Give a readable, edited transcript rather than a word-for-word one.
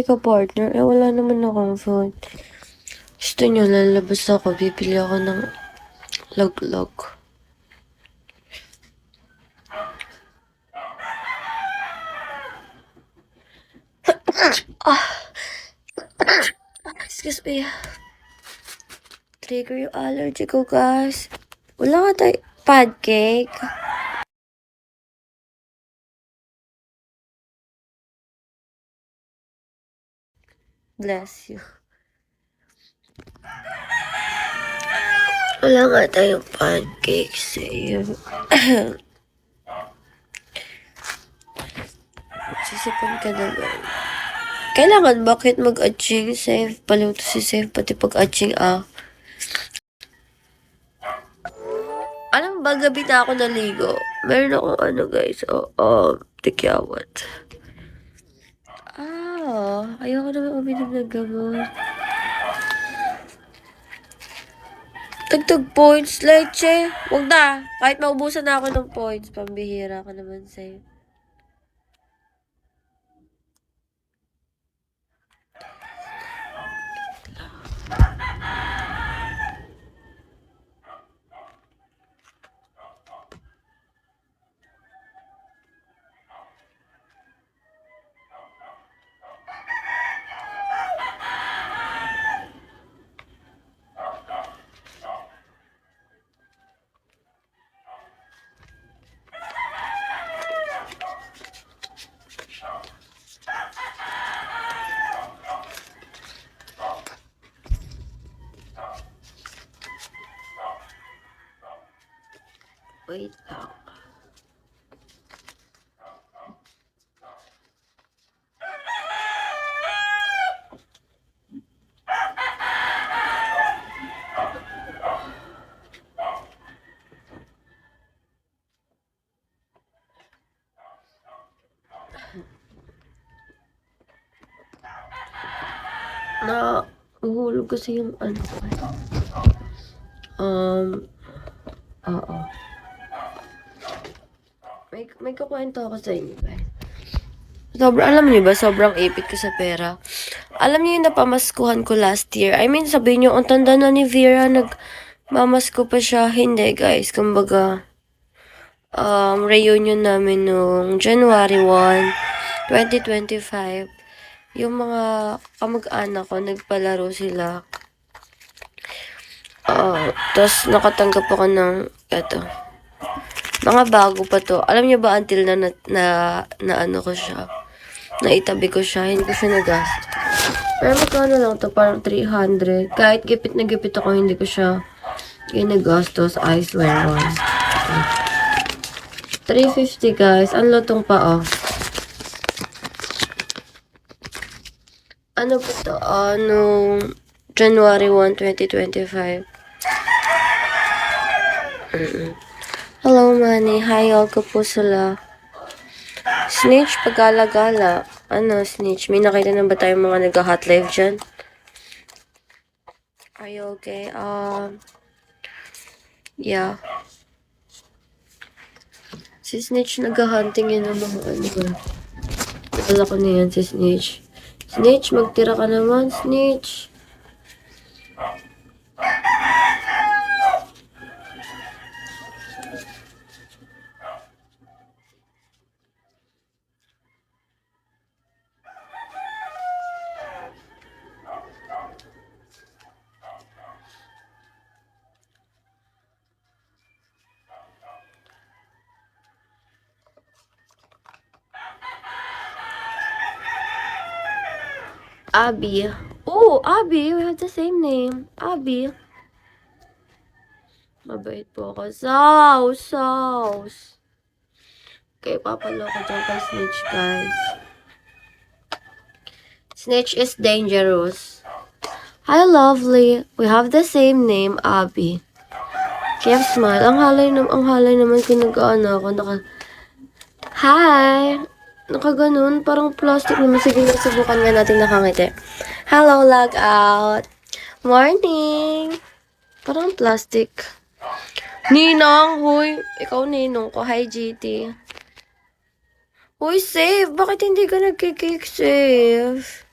ka-partner, wala naman akong phone. Gusto niyo, lalabas ako, bibili ako ng log-log. Excuse me. Trigger yung allergy ko, guys. Wala ka tayo pancake. Bless you. Wala nga tayong pancake sa'yo. Sisipon ka naman. Kailangan bakit mag-atching save? Paluto si save, pati pag-atching Alam ba, gabi na ako naligo. Meron akong guys. Tikyawat. Ayoko naman uminom ng gamot. Tagtag points, leche. Huwag na. Kahit maubusan na ako ng points, pambihira ka naman sa'yo. Wait lang. Uhulog kasi yung Oo. May kukwento ako sa inyo, guys. Alam niyo ba, sobrang ipit ko sa pera. Alam niyo yung napamaskuhan ko last year? I mean, sabihin niyo, ang tanda na ni Vera, nagmamasko pa siya. Hindi, guys. Kumbaga, reunion namin nung January 1, 2025. Yung mga kamag-anak ko, nagpalaro sila. Tapos nakatanggap ako ng mga bago pa to. Alam niyo ba, until na ano ko siya, naitabi ko siya, hindi ko siya nagastos. Pero magkano lang to, parang 300. Kahit gipit na gipit ako, hindi ko siya ginagastos. I swear, 350, guys. Ang lutong pa, Ano po to? Nung January 1, 2025. Hello, Manny. Hi, all ko po sila. Snitch, pagala-gala. Snitch? May nakita na ba tayong mga nag-hot live dyan? Are you okay? Yeah. Si Snitch nag-hunting yun ng mga Wala ko na yan, si Snitch. Snitch, magtira ka naman, Snitch. Abby. Oh, Abby, we have the same name. Abby. Mabait po ako. Sauce. Okay, papalo ko dyan kay Snitch, guys. Snitch is dangerous. Hi, lovely. We have the same name, Abby. Kev smile. Ang halay naman kinag-ano ako. Hi! Nakaganon, parang plastic naman. Sige, subukan nga natin nakangiti. Hello, log out. Morning! Parang plastic. Ninang, huy. Ikaw, ninong ko. Hi, GT. Huy, save. Bakit hindi ka nagkikik, save?